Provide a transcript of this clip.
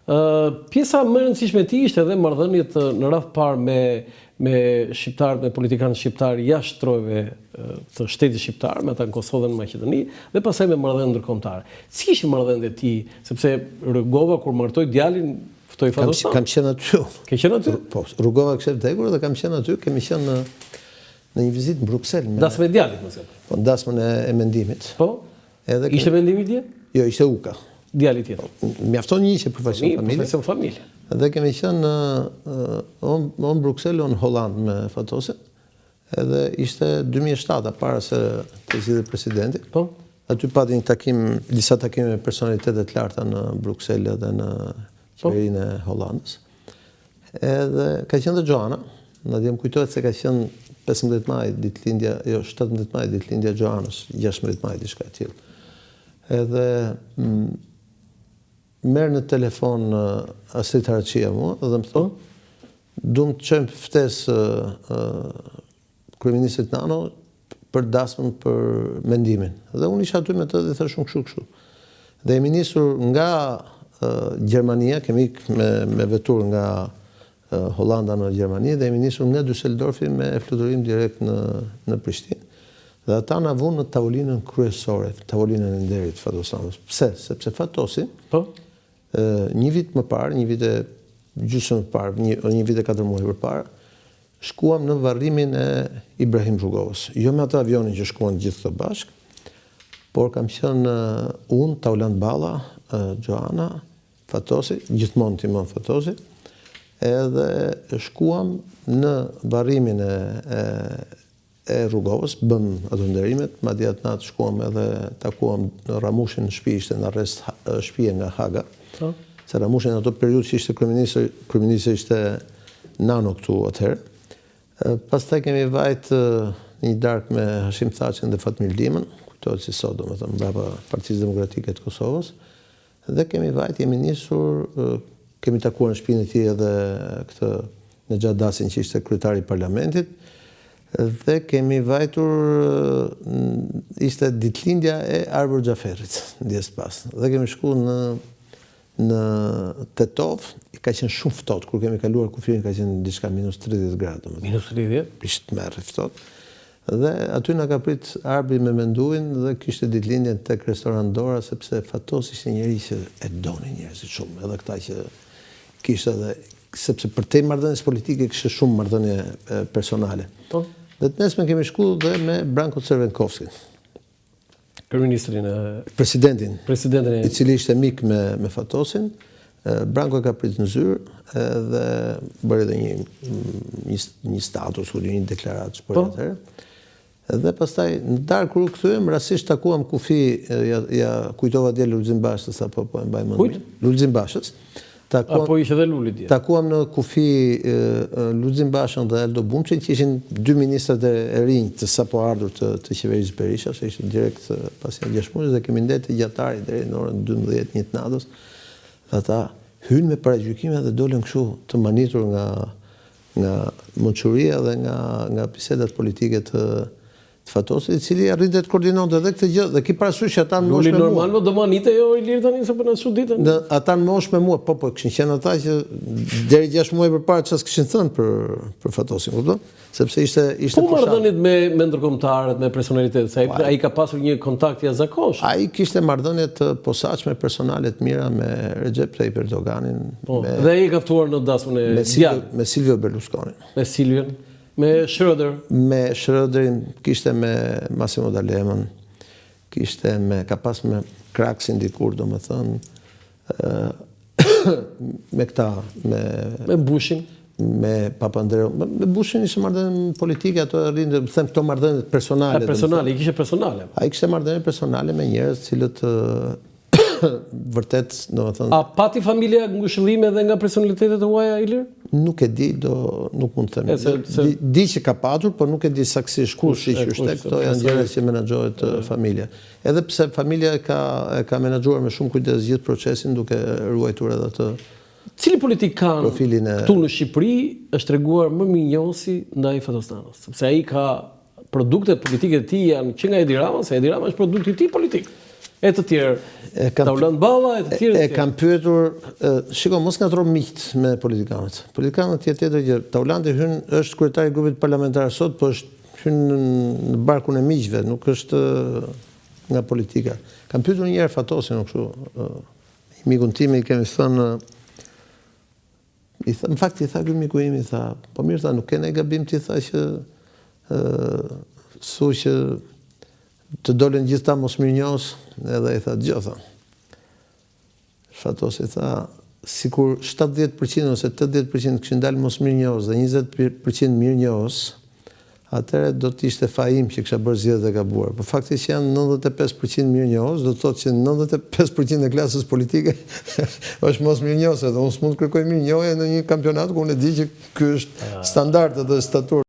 Pjesa më e rëndësishme e tij ishte edhe marrëdhëniet në radh parë me shqiptarët, me politikanët shqiptar jashtë trojve të shtetit shqiptar, me ata në Kosovë dhe në Maqedoni, dhe pastaj me marrëdhënie ndërkombëtare. Si ishin marrëdhëniet e tij, sepse Rugova kur martoi djalin ftoi Fatostan. Kam qenë aty. Ke qenë aty? Po, Rugova kishte vdekur dhe kam qenë aty, kemi qenë në një vizitë në Bruksel. Dasmën e djalit, më thënë. Po, dasmën e mendimit. Po? Ishte mendimi dje? Jo, ishte Uka. Djali tjetër. Mjafton një që përfaqëson familje. Përfaqëson familje. Dhe kemi qenë në Bruksel, në Holland me Fatosin, edhe ishte 2007, para se të zgjidhej presidenti. Po? Aty pati disa takime me personalitetet larta në Bruksel dhe në qeverinë e Hollandës. Edhe ka qenë dhe Joana, madje më kujtohet se ka qenë 15 maj ditëlindja, jo 17 maj ditëlindja e Joanës, 16 maj diçka e tillë. Edhe merr në telefon Astrid Haraçia mua dhe më thonë, duam të çojmë ftesë kryeministrit Nano për dasmën për mendimin. Dhe unë isha aty me të dhe thashun kështu. Dhe jemi nisur nga Gjermania, kemi me vetur nga Holanda në Gjermani, dhe jemi nisur nga Düsseldorfi me fluturim direkt në Prishtinë. Dhe ata na vunë në tavolinën kryesore, tavolinën e nderit Fatostanës. Pse? Sepse Fatosi, një vit më parë, një vit e gjysmë më parë, një vit e 4 muaj më parë, shkuam në varrimin e Ibrahim Rrugovës. Jo me atë avionin që shkuan gjithë të bashkë, por kam qenë unë, Taulant Balla, Joana, Fatosi, gjithmonë Timon Fatosi, edhe shkuam në varrimin e Rrugovës, bëm ato nderimet, madje atë natë shkuam edhe takuam në Ramushin në shtëpi, ishte në arrest shtëpie nga Haga. Se Ramushin në ato periudhë që ishte kryeministri ishte Nano këtu atëherë. Pastaj kemi vajt një darkë me Hashim Thaqin dhe Fatmir Limën, kujtohet si sot, domethënë mbrapa Partisë Demokratike të Kosovës, dhe kemi vajt, jemi nisur, kemi takuar në shtëpinë e tij edhe këtë Nexhat Dasin që ishte kryetari i parlamentit, dhe kemi vajtur, ishte ditëlindja e Arbër Xhaferit, ndjes pas. Dhe kemi shkuar në Tetov, ka qenë shumë ftohtë, kur kemi kaluar kufirin ka qenë diçka -30 gradë. Minus 30? Ishte merë ftohtë. Dhe aty na ka prit Arbi me menduin dhe kishte ditëlindjen tek restorant Dora, sepse Fatos ishte njeri që e doni njerëzit shumë, edhe këta që kishte edhe, sepse për te marrëdhënies politike kishte shumë marrëdhënie personale. Dhe të nesme kemi shku dhe me Branko Crvenkovskin. Kryeministrin Presidentin, e i cili ishte mik me Fatosin. Branko e ka prit në zyrë dhe bëri edhe një status, një deklaratë që për atëherë. Dhe pastaj në darkë kur u kthyem, rastisht takuam kufi, ja kujtova dje Lulzim Bashës, apo po e mbaj mend. Kujt? Lulzim Bashës. Apo ishte edhe Luli dje. Takuam në kufi Lulzim Bashën dhe Aldo Bumçin, që ishin dy ministrat e rinj të sapo ardhur të qeverisë Berisha, se ishte direkt pas janë 6 muaj, dhe kemi ndetë gjatari deri në orën 12 një të natës. Dhe ata hynë me paragjykime dhe dolën kështu të manitur nga mençuria dhe nga bisedat politike të Fatosit, i cili arritet koordinonte edhe këtë gjë, dhe ki parasysh që ata në moshë me mua. Normal, më do manite jo Ilir tani se për në çuditën. Ata në moshë me mua, po kishin qenë ata që deri 6 muaj përpara çfarë kishin thënë për Fatosin, kupton? Sepse ishte po marrëdhëniet me ndërkombëtarët, me personalitetet, se ai ka pasur një kontakt jashtëzakonshëm. Ai kishte marrëdhënie të posaçme personale të mira me Recep Tayyip Erdoganin. Dhe ai ka ftuar në dasmën e djalit. Me Silvio Berlusconi. Me Silvion. Me Schröder. Me Schröderin, kishte me Massimo D'Alemën, kishte ka pas me Kraksin dikur, do me thënë, me këta, me Bushin. Me Papandreou. Me Bushin ishte marrëdhënie politike, ato rrinë, them këto marrëdhënie personale. Personale, i kishte personale. Ai kishte marrëdhënie personale me njerëz cilët vërtet, do me thënë... A pati familja ngushëllime dhe nga personalitetet e huaja, Ilir? Nuk e di, nuk mund të them. Di që ka patur, por nuk e di saksisht kush i qyshte, këto janë gjëra që menaxhohet familja. Edhe pse familja ka menaxhuar me shumë kujdes gjithë procesin, duke ruajtur edhe atë. Cili politikan këtu në Shqipëri është treguar më mirënjohësi ndaj Fatostanës? Sepse ai ka produktet politike të tij janë që nga Edi Rama, se Edi Rama është produkti i tij politik. E të tjerë, Taulant Balla, e të tjerë. E kam pyetur, shiko, mos ngatro miqt me politikanët. Politikanët tjetër gjë. Taulanti është kryetari i grupit parlamentar sot, po është hyn në barkun e miqve, nuk është nga politika. Kam pyetur një herë Fatosin, kështu, mikun tim i kemi thënë, në fakt i tha ky miku im, i tha, po mirë tha, nuk kene gabim ti tha që su që të dolen gjithë ta mos mirënjohës, edhe i tha gjotha. Fatos i tha, sikur 70% ose 80% këshin dalë mos mirënjohës dhe 20% mirënjohës, atëre do të ishte fajim që kësha bërë zgjedhjet e gabuar. Po fakti që janë 95% mirënjohës, do të thotë që 95% e klasës politike është mos mirënjohës, dhe unë s'mund të kërkoj mirënjohje në një kampionat ku unë e di që ky është standard dhe statur.